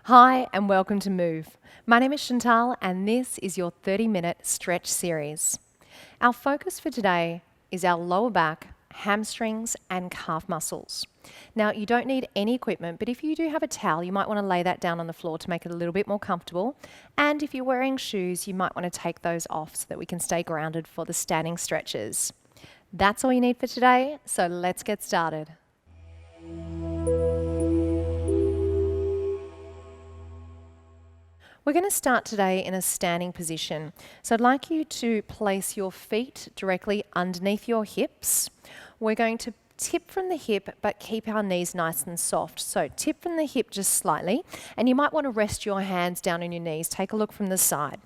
Hi and welcome to Move. My name is Chantal and this is your 30-minute stretch series. Our focus for today is our lower back, hamstrings and calf muscles. Now you don't need any equipment, but if you do have a towel you might want to lay that down on the floor to make it a little bit more comfortable, and if you're wearing shoes you might want to take those off so that we can stay grounded for the standing stretches. That's all you need for today, so let's get started. We're going to start today in a standing position. So I'd like you to place your feet directly underneath your hips. We're going to tip from the hip but keep our knees nice and soft. So tip from the hip just slightly, and you might want to rest your hands down on your knees. Take a look from the side.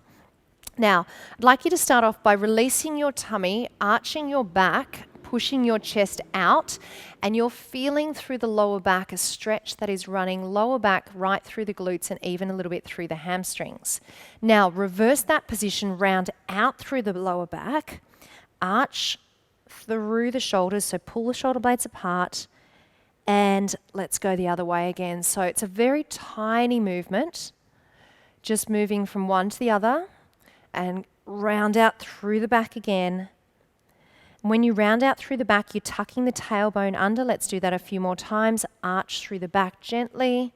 Now, I'd like you to start off by releasing your tummy, arching your back, pushing your chest out, and you're feeling through the lower back a stretch that is running lower back right through the glutes and even a little bit through the hamstrings. Now, reverse that position, round out through the lower back, arch through the shoulders, so pull the shoulder blades apart, and let's go the other way again. So it's a very tiny movement, just moving from one to the other, and round out through the back again. When you round out through the back, you're tucking the tailbone under. Let's do that a few more times. Arch through the back gently.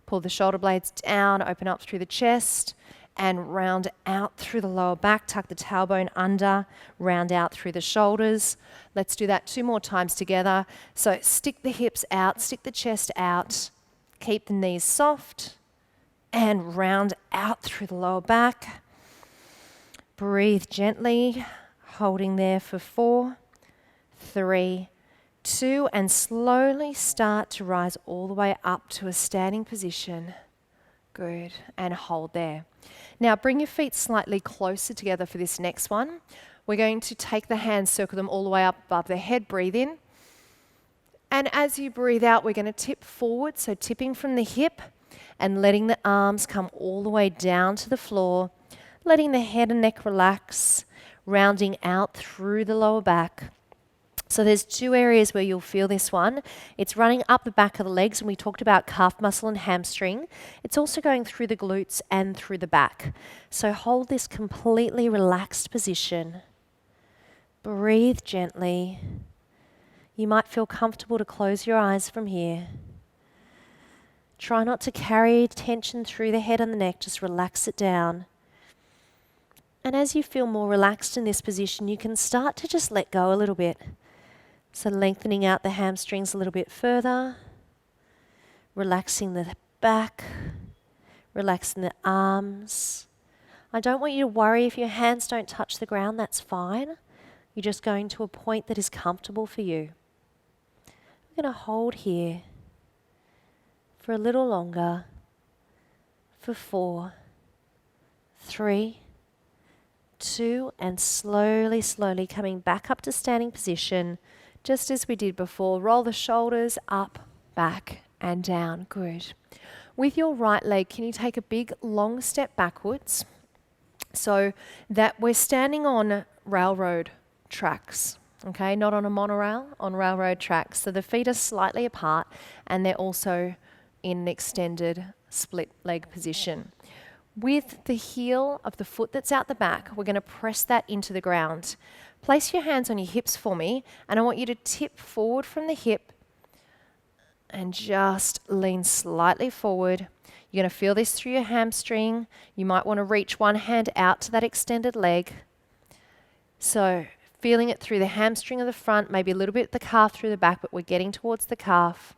Pull the shoulder blades down, open up through the chest, and round out through the lower back. Tuck the tailbone under, round out through the shoulders. Let's do that 2 more times together. So stick the hips out, stick the chest out, keep the knees soft, and round out through the lower back. Breathe gently. Holding there for 4, 3, 2, and slowly start to rise all the way up to a standing position. Good, and hold there. Now bring your feet slightly closer together for this next one. We're going to take the hands, circle them all the way up above the head, breathe in. And as you breathe out, we're going to tip forward, so tipping from the hip and letting the arms come all the way down to the floor, letting the head and neck relax, rounding out through the lower back. So there's 2 areas where you'll feel this one. It's running up the back of the legs, and we talked about calf muscle and hamstring. It's also going through the glutes and through the back. So hold this completely relaxed position. Breathe gently. You might feel comfortable to close your eyes from here. Try not to carry tension through the head and the neck, just relax it down. And as you feel more relaxed in this position, you can start to just let go a little bit. So lengthening out the hamstrings a little bit further, relaxing the back, relaxing the arms. I don't want you to worry if your hands don't touch the ground, that's fine. You're just going to a point that is comfortable for you. I'm going to hold here for a little longer, for 4, 3, 2, and slowly coming back up to standing position, just as we did before. Roll the shoulders up, back, and down. Good. With your right leg, can you take a big long step backwards so that we're standing on railroad tracks, okay? Not on a monorail, on railroad tracks. So the feet are slightly apart and they're also in an extended split leg position. With the heel of the foot that's out the back, we're going to press that into the ground. Place your hands on your hips for me, and I want you to tip forward from the hip and just lean slightly forward. You're going to feel this through your hamstring. You might want to reach one hand out to that extended leg. So feeling it through the hamstring of the front, maybe a little bit the calf through the back, but we're getting towards the calf.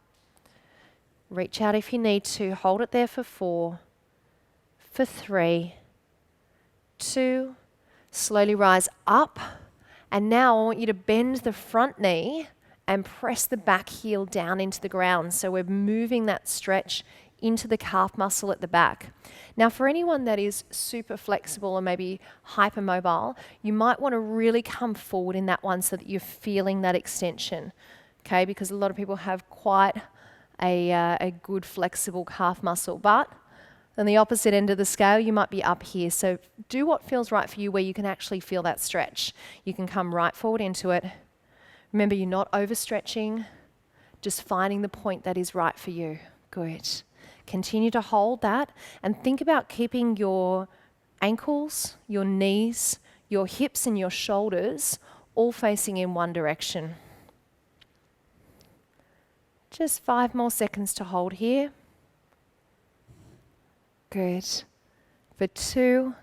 Reach out if you need to. Hold it there for 4. For 3, 2, slowly rise up, and now I want you to bend the front knee and press the back heel down into the ground. So we're moving that stretch into the calf muscle at the back. Now for anyone that is super flexible or maybe hypermobile, you might want to really come forward in that one so that you're feeling that extension, okay? Because a lot of people have quite a good flexible calf muscle, but on the opposite end of the scale, you might be up here. So do what feels right for you where you can actually feel that stretch. You can come right forward into it. Remember, you're not overstretching, just finding the point that is right for you. Good. Continue to hold that and think about keeping your ankles, your knees, your hips and your shoulders all facing in one direction. Just 5 more seconds to hold here. Good. For 2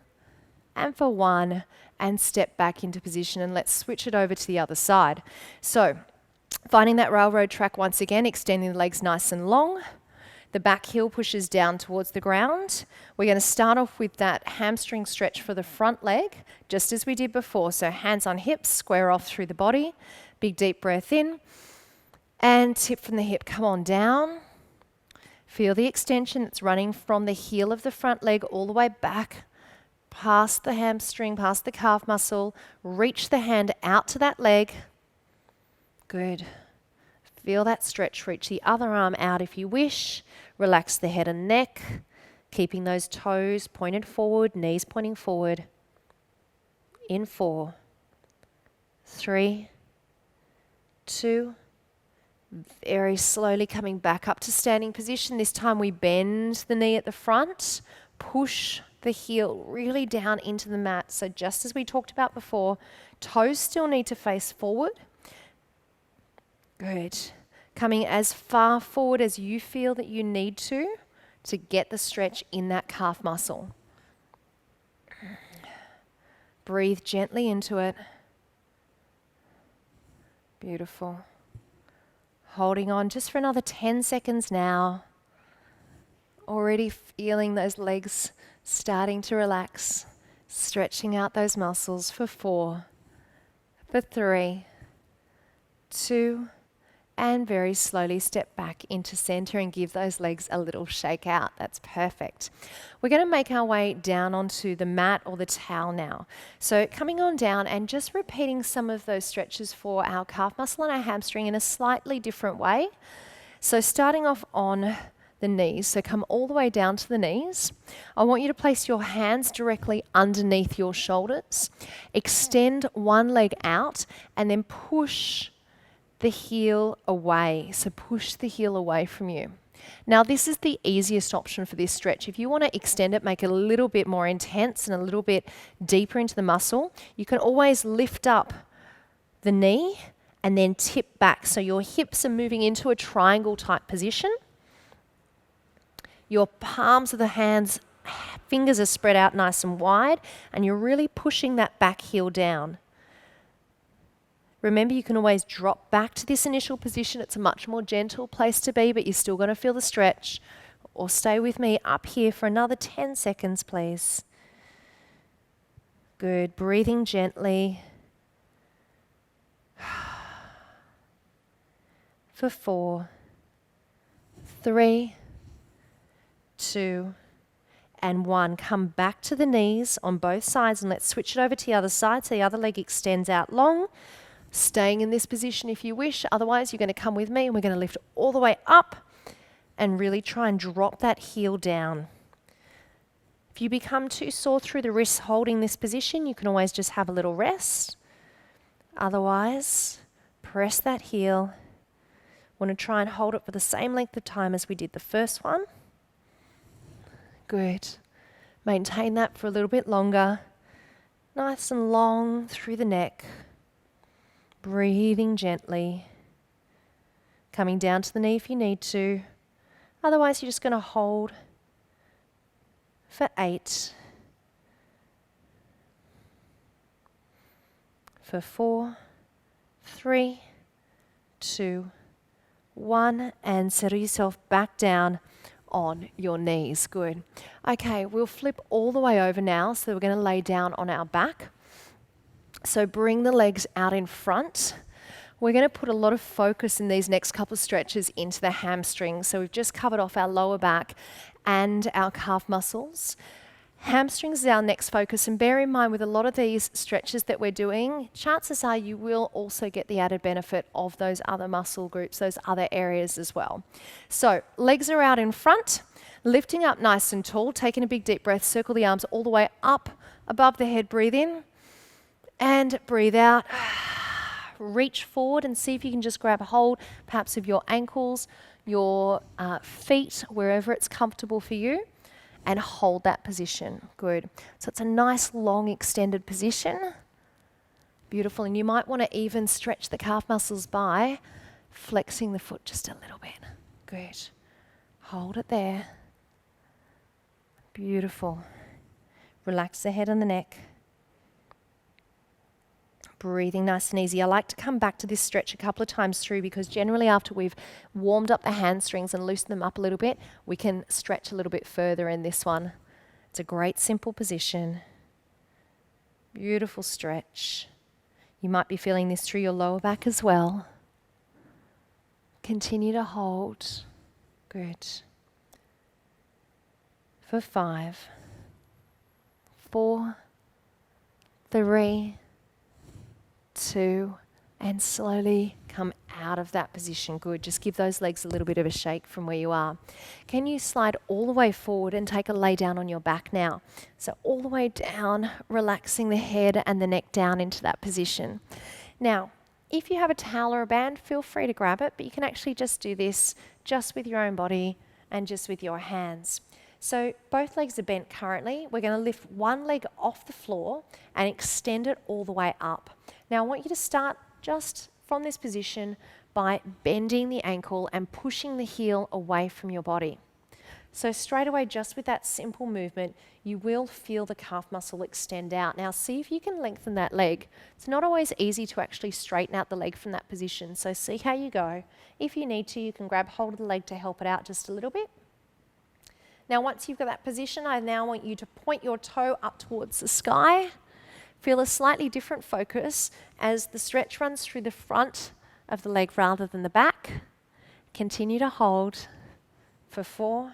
and for 1, and step back into position, and let's switch it over to the other side. So finding that railroad track once again, extending the legs nice and long. The back heel pushes down towards the ground. We're going to start off with that hamstring stretch for the front leg, just as we did before. So hands on hips, square off through the body. Big deep breath in. And tip from the hip, come on down. Feel the extension that's running from the heel of the front leg all the way back, past the hamstring, past the calf muscle. Reach the hand out to that leg. Good. Feel that stretch. Reach the other arm out if you wish. Relax the head and neck, keeping those toes pointed forward, knees pointing forward. In 4, 3, 2, very slowly coming back up to standing position. This time we bend the knee at the front, push the heel really down into the mat. So just as we talked about before, toes still need to face forward. Good. Coming as far forward as you feel that you need to get the stretch in that calf muscle. Breathe gently into it. Beautiful. Holding on just for another 10 seconds now. Already feeling those legs starting to relax, stretching out those muscles for 4, for 3, 2, and very slowly step back into center and give those legs a little shake out. That's perfect. We're going to make our way down onto the mat or the towel now. So coming on down and just repeating some of those stretches for our calf muscle and our hamstring in a slightly different way. So starting off on the knees, so come all the way down to the knees. I want you to place your hands directly underneath your shoulders. Extend one leg out and then push the heel away. So push the heel away from you. Now this is the easiest option for this stretch. If you want to extend it, make it a little bit more intense and a little bit deeper into the muscle, you can always lift up the knee and then tip back. So your hips are moving into a triangle type position. Your palms of the hands, fingers are spread out nice and wide, and you're really pushing that back heel down. Remember, you can always drop back to this initial position. It's a much more gentle place to be, but you're still going to feel the stretch. Or stay with me up here for another 10 seconds, please. Good. Breathing gently. For 4, 3, 2, and 1. Come back to the knees on both sides, and let's switch it over to the other side so the other leg extends out long. Staying in this position if you wish. Otherwise, you're going to come with me and we're going to lift all the way up and really try and drop that heel down. If you become too sore through the wrists holding this position, you can always just have a little rest. Otherwise, press that heel. Want to try and hold it for the same length of time as we did the first one. Good. Maintain that for a little bit longer. Nice and long through the neck. Breathing gently. Coming down to the knee if you need to. Otherwise, you're just going to hold for 8. For 4, 3, 2, 1. And settle yourself back down on your knees. Good. Okay, we'll flip all the way over now. So we're going to lay down on our back. So bring the legs out in front. We're going to put a lot of focus in these next couple of stretches into the hamstrings. So we've just covered off our lower back and our calf muscles. Hamstrings is our next focus, and bear in mind with a lot of these stretches that we're doing, chances are you will also get the added benefit of those other muscle groups, those other areas as well. So legs are out in front, lifting up nice and tall, taking a big deep breath, circle the arms all the way up above the head, breathe in. And breathe out. Reach forward and see if you can just grab a hold, perhaps of your ankles, your feet wherever it's comfortable for you and hold that position. Good. So it's a nice long extended position. Beautiful. And you might want to even stretch the calf muscles by flexing the foot just a little bit. Good. Hold it there. Beautiful. Relax the head and the neck. Breathing nice and easy. I like to come back to this stretch a couple of times through because generally after we've warmed up the hamstrings and loosened them up a little bit, we can stretch a little bit further in this one. It's a great simple position. Beautiful stretch. You might be feeling this through your lower back as well. Continue to hold. Good. For 5, 4, 3, 2, and slowly come out of that position. Good. Just give those legs a little bit of a shake from where you are. Can you slide all the way forward and take a lay down on your back now? So all the way down, relaxing the head and the neck down into that position. Now, if you have a towel or a band, feel free to grab it, but you can actually just do this just with your own body and just with your hands. So both legs are bent currently. We're going to lift one leg off the floor and extend it all the way up. Now I want you to start just from this position by bending the ankle and pushing the heel away from your body. So straight away, just with that simple movement, you will feel the calf muscle extend out. Now see if you can lengthen that leg. It's not always easy to actually straighten out the leg from that position, so see how you go. If you need to, you can grab hold of the leg to help it out just a little bit. Now once you've got that position, I now want you to point your toe up towards the sky. Feel a slightly different focus as the stretch runs through the front of the leg rather than the back. Continue to hold for 4,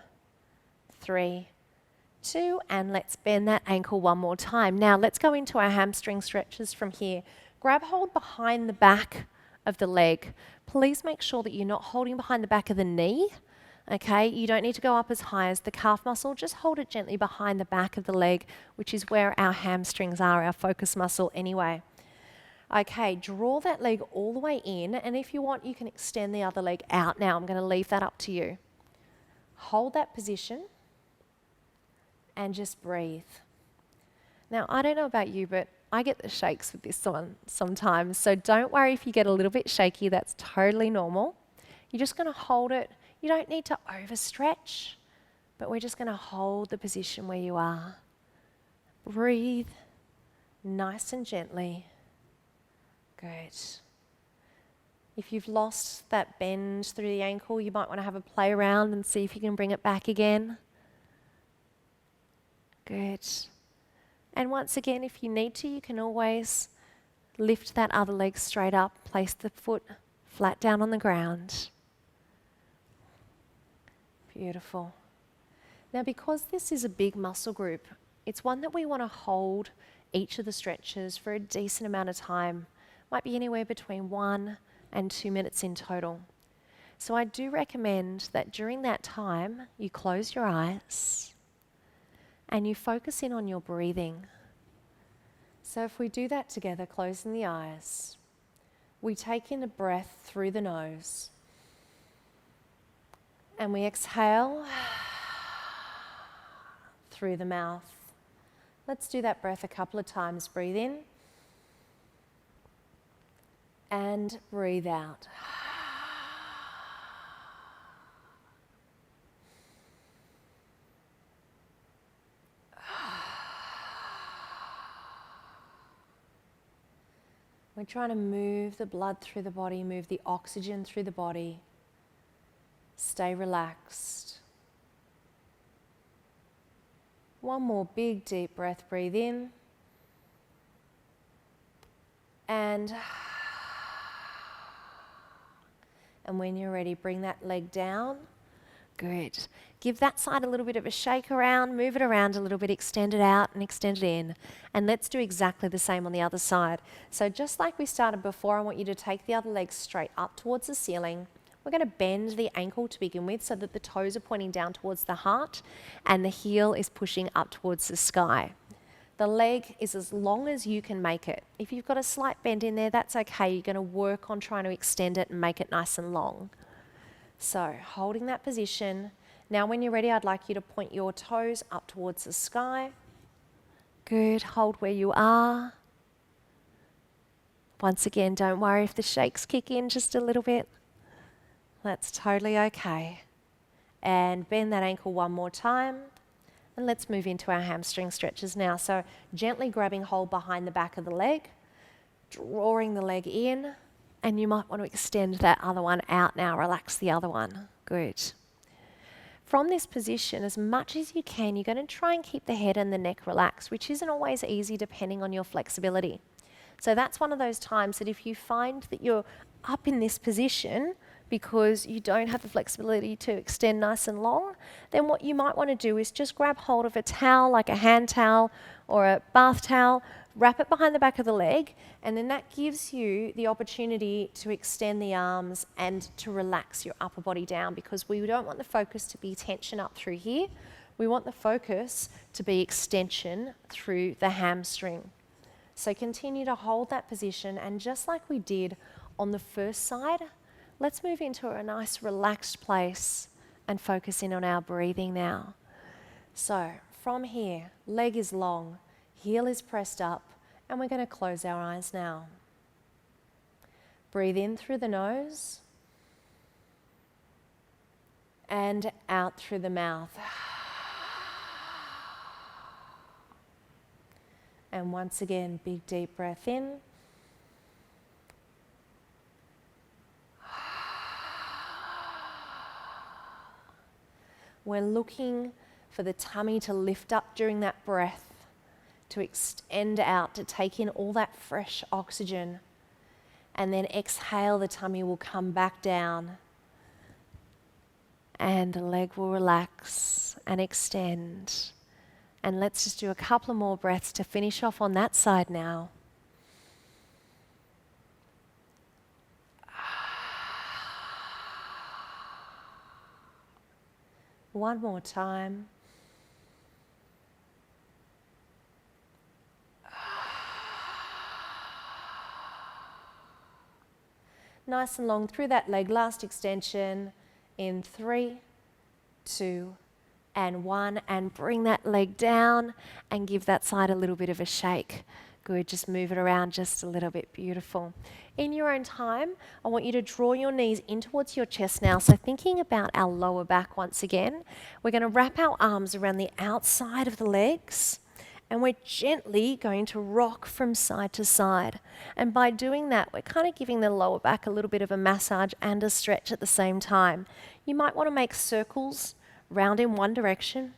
3, 2, and let's bend that ankle one more time. Now let's go into our hamstring stretches from here. Grab hold behind the back of the leg. Please make sure that you're not holding behind the back of the knee. Okay, you don't need to go up as high as the calf muscle, just hold it gently behind the back of the leg, which is where our hamstrings are, our focus muscle anyway. Okay, draw that leg all the way in, and if you want, you can extend the other leg out. Now, I'm going to leave that up to you. Hold that position and just breathe. Now, I don't know about you, but I get the shakes with this one sometimes, so don't worry if you get a little bit shaky, that's totally normal. You're just going to hold it. You don't need to overstretch, but we're just going to hold the position where you are. Breathe nice and gently. Good. If you've lost that bend through the ankle, you might want to have a play around and see if you can bring it back again. Good. And once again, if you need to, you can always lift that other leg straight up, place the foot flat down on the ground. Beautiful. Now, because this is a big muscle group, it's one that we want to hold each of the stretches for a decent amount of time. Might be anywhere between 1 and 2 minutes in total. So I do recommend that during that time, you close your eyes and you focus in on your breathing. So if we do that together, closing the eyes, we take in a breath through the nose. And we exhale through the mouth. Let's do that breath a couple of times. Breathe in and breathe out. We're trying to move the blood through the body, move the oxygen through the body. Stay relaxed. One more big deep breath. Breathe in. And when you're ready, bring that leg down. Good. Give that side a little bit of a shake around, move it around a little bit, extend it out and extend it in. And let's do exactly the same on the other side. So just like we started before, I want you to take the other leg straight up towards the ceiling. We're going to bend the ankle to begin with so that the toes are pointing down towards the heart and the heel is pushing up towards the sky. The leg is as long as you can make it. If you've got a slight bend in there, that's okay. You're going to work on trying to extend it and make it nice and long. So holding that position. Now when you're ready, I'd like you to point your toes up towards the sky. Good, hold where you are. Once again, don't worry if the shakes kick in just a little bit. That's totally okay. And bend that ankle one more time. And let's move into our hamstring stretches now. So gently grabbing hold behind the back of the leg, drawing the leg in, and you might want to extend that other one out now. Relax the other one. Good. From this position, as much as you can, you're going to try and keep the head and the neck relaxed, which isn't always easy depending on your flexibility. So that's one of those times that if you find that you're up in this position because you don't have the flexibility to extend nice and long, then what you might want to do is just grab hold of a towel, like a hand towel or a bath towel, wrap it behind the back of the leg, and then that gives you the opportunity to extend the arms and to relax your upper body down, because we don't want the focus to be tension up through here. We want the focus to be extension through the hamstring. So continue to hold that position, and just like we did on the first side, let's move into a nice relaxed place and focus in on our breathing now. So from here, leg is long, heel is pressed up, and we're going to close our eyes now. Breathe in through the nose and out through the mouth. And once again, big deep breath in. We're looking for the tummy to lift up during that breath, to extend out, to take in all that fresh oxygen. And then exhale, the tummy will come back down. And the leg will relax and extend. And let's just do a couple of more breaths to finish off on that side now. One more time. Nice and long through that leg. Last extension in 3, 2, and 1. And bring that leg down and give that side a little bit of a shake. Good, just move it around just a little bit. Beautiful. In your own time, I want you to draw your knees in towards your chest now. So thinking about our lower back once again, we're going to wrap our arms around the outside of the legs, and we're gently going to rock from side to side. And by doing that, we're kind of giving the lower back a little bit of a massage and a stretch at the same time. You might want to make circles round in one direction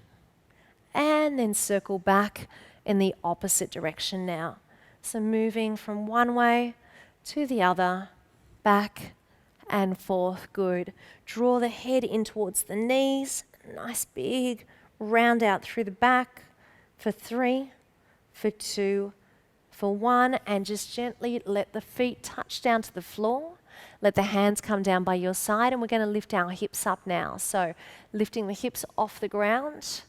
and then circle back in the opposite direction now. So moving from one way to the other, back and forth. Good. Draw the head in towards the knees. Nice big round out through the back for 3, for 2, for 1, and just gently let the feet touch down to the floor. Let the hands come down by your side, and we're going to lift our hips up now. So lifting the hips off the ground.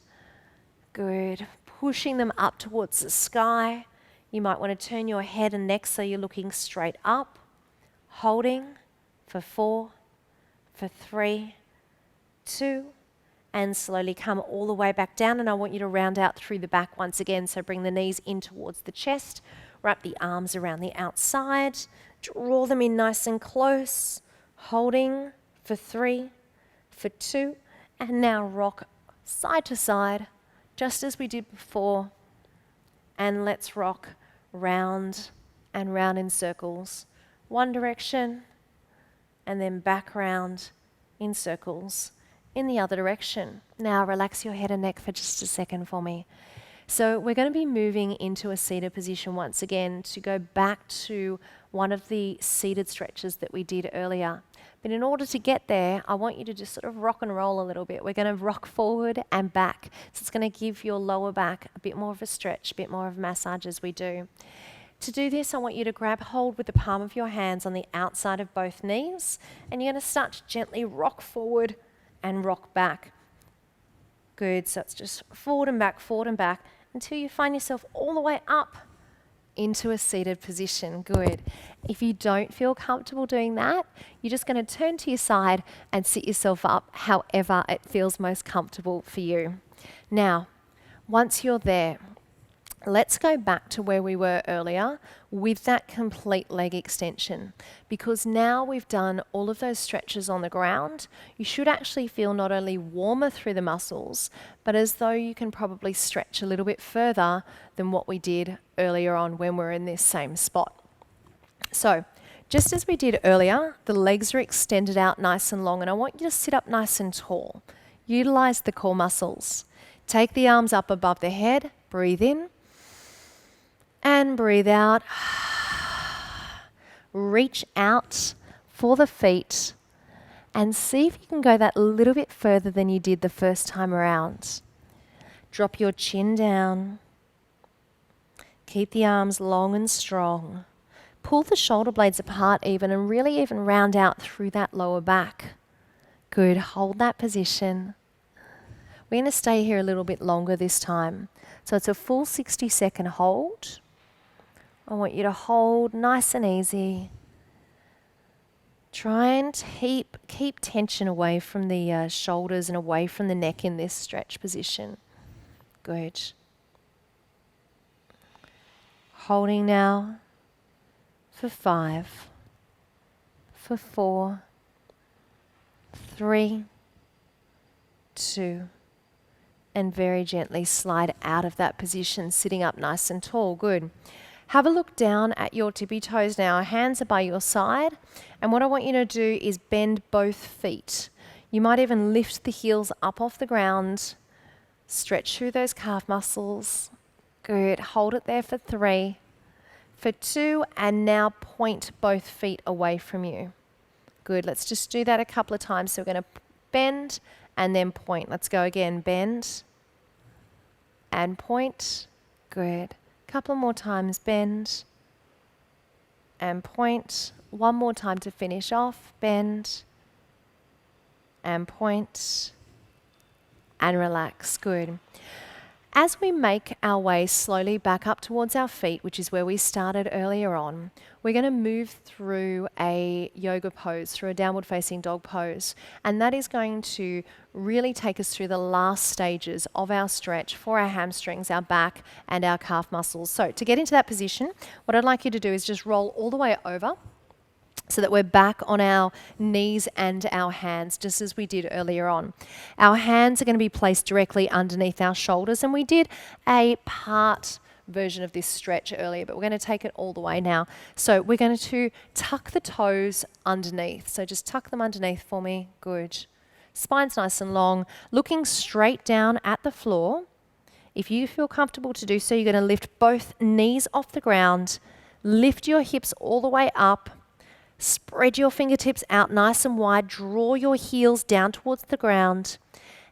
Good. Pushing them up towards the sky. You might want to turn your head and neck so you're looking straight up. Holding for 4, for 3, 2, and slowly come all the way back down. And I want you to round out through the back once again. So bring the knees in towards the chest. Wrap the arms around the outside. Draw them in nice and close. Holding for 3, for 2, and now rock side to side, just as we did before. And let's rock round and round in circles. One direction, and then back round in circles in the other direction. Now relax your head and neck for just a second for me. So we're going to be moving into a seated position once again to go back to one of the seated stretches that we did earlier. But in order to get there, I want you to just sort of rock and roll a little bit. We're going to rock forward and back. So it's going to give your lower back a bit more of a stretch, a bit more of a massage as we do. To do this, I want you to grab hold with the palm of your hands on the outside of both knees, and you're going to start to gently rock forward and rock back. Good, so it's just forward and back until you find yourself all the way up into a seated position. Good. If you don't feel comfortable doing that, you're just going to turn to your side and sit yourself up however it feels most comfortable for you. Now, once you're there, let's go back to where we were earlier with that complete leg extension, because now we've done all of those stretches on the ground. You should actually feel not only warmer through the muscles, but as though you can probably stretch a little bit further than what we did earlier on when we're in this same spot. So, just as we did earlier, the legs are extended out nice and long, and I want you to sit up nice and tall. Utilize the core muscles. Take the arms up above the head, breathe in, and breathe out. Reach out for the feet and see if you can go that little bit further than you did the first time around. Drop your chin down. Keep the arms long and strong. Pull the shoulder blades apart even and really even round out through that lower back. Good. Hold that position. We're going to stay here a little bit longer this time. So it's a full 60-second hold. I want you to hold nice and easy. Try and keep tension away from the shoulders and away from the neck in this stretch position. Good. Holding now for 5, for 4, 3, 2, and very gently slide out of that position, sitting up nice and tall. Good. Have a look down at your tippy toes now. Hands are by your side. And what I want you to do is bend both feet. You might even lift the heels up off the ground. Stretch through those calf muscles. Good. Hold it there for 3, for 2, and now point both feet away from you. Good. Let's just do that a couple of times. So we're going to bend and then point. Let's go again. Bend and point. Good. Couple more times. Bend and point. One more time to finish off. Bend and point and relax. Good. As we make our way slowly back up towards our feet, which is where we started earlier on, we're going to move through a yoga pose, through a downward facing dog pose. And that is going to really take us through the last stages of our stretch for our hamstrings, our back, and our calf muscles. So to get into that position, what I'd like you to do is just roll all the way over, so that we're back on our knees and our hands, just as we did earlier on. Our hands are going to be placed directly underneath our shoulders, and we did a part version of this stretch earlier, but we're going to take it all the way now. So we're going to tuck the toes underneath. So just tuck them underneath for me. Good. Spine's nice and long, looking straight down at the floor. If you feel comfortable to do so, you're going to lift both knees off the ground, lift your hips all the way up, spread your fingertips out nice and wide, draw your heels down towards the ground,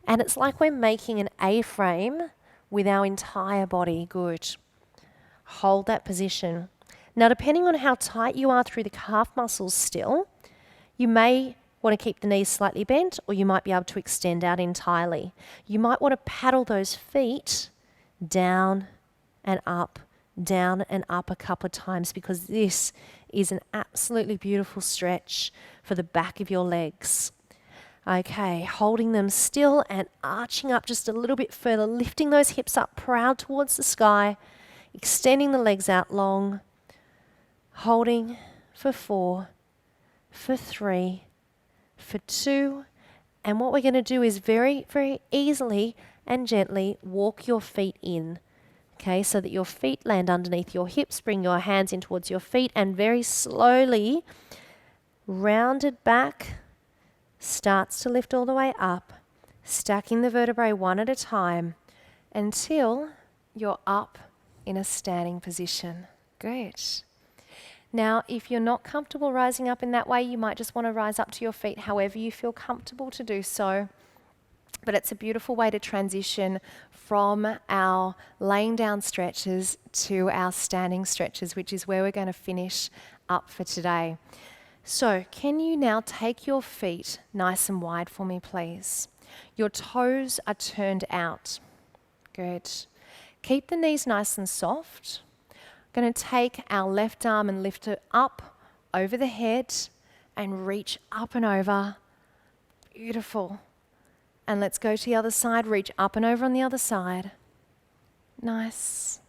and it's like we're making an A-frame with our entire body. Good. Hold that position. Now, depending on how tight you are through the calf muscles still, you may want to keep the knees slightly bent, or you might be able to extend out entirely. You might want to paddle those feet down and up a couple of times, because this is an absolutely beautiful stretch for the back of your legs. Okay, holding them still and arching up just a little bit further, lifting those hips up proud towards the sky, extending the legs out long, holding for 4, for 3, for 2, and what we're going to do is very, very easily and gently walk your feet in. Okay, so that your feet land underneath your hips. Bring your hands in towards your feet and very slowly, rounded back, starts to lift all the way up, stacking the vertebrae one at a time until you're up in a standing position. Great. Now, if you're not comfortable rising up in that way, you might just want to rise up to your feet however you feel comfortable to do so. But it's a beautiful way to transition from our laying down stretches to our standing stretches, which is where we're going to finish up for today. So can you now take your feet nice and wide for me, please? Your toes are turned out. Good. Keep the knees nice and soft. Going to take our left arm and lift it up over the head and reach up and over. Beautiful. And let's go to the other side. Reach up and over on the other side. Nice.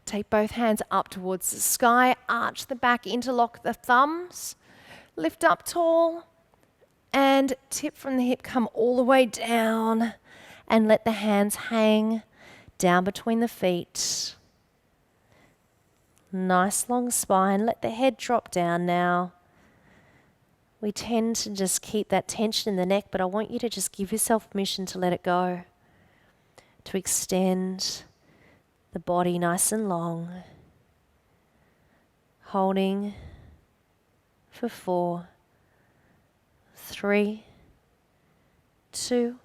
Take both hands up towards the sky. Arch the back, interlock the thumbs. Lift up tall. And tip from the hip, come all the way down. And let the hands hang down between the feet. Nice long spine. Let the head drop down now. We tend to just keep that tension in the neck, but I want you to just give yourself permission to let it go. To extend the body nice and long. Holding for 4, 3, 2,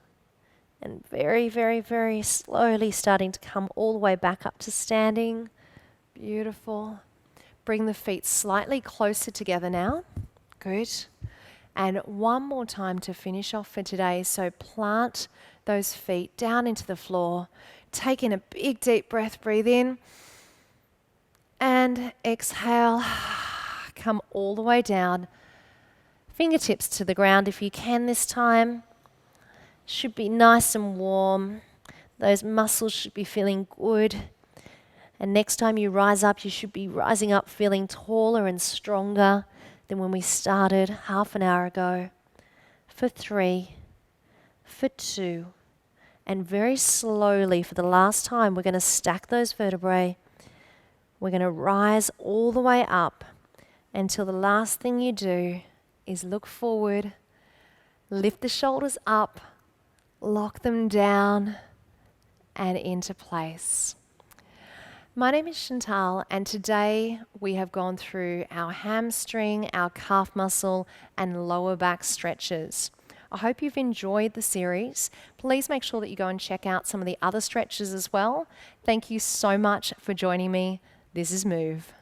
and very, very, very slowly starting to come all the way back up to standing. Beautiful. Bring the feet slightly closer together now. Good. And one more time to finish off for today. So plant those feet down into the floor. Take in a big deep breath. Breathe in. And exhale. Come all the way down. Fingertips to the ground if you can this time. Should be nice and warm. Those muscles should be feeling good. And next time you rise up, you should be rising up feeling taller and stronger than when we started half an hour ago. For 3, for 2, and very slowly for the last time, we're going to stack those vertebrae. We're going to rise all the way up until the last thing you do is look forward, lift the shoulders up, lock them down and into place. My name is Chantal, and today we have gone through our hamstring, our calf muscle, and lower back stretches. I hope you've enjoyed the series. Please make sure that you go and check out some of the other stretches as well. Thank you so much for joining me. This is Move.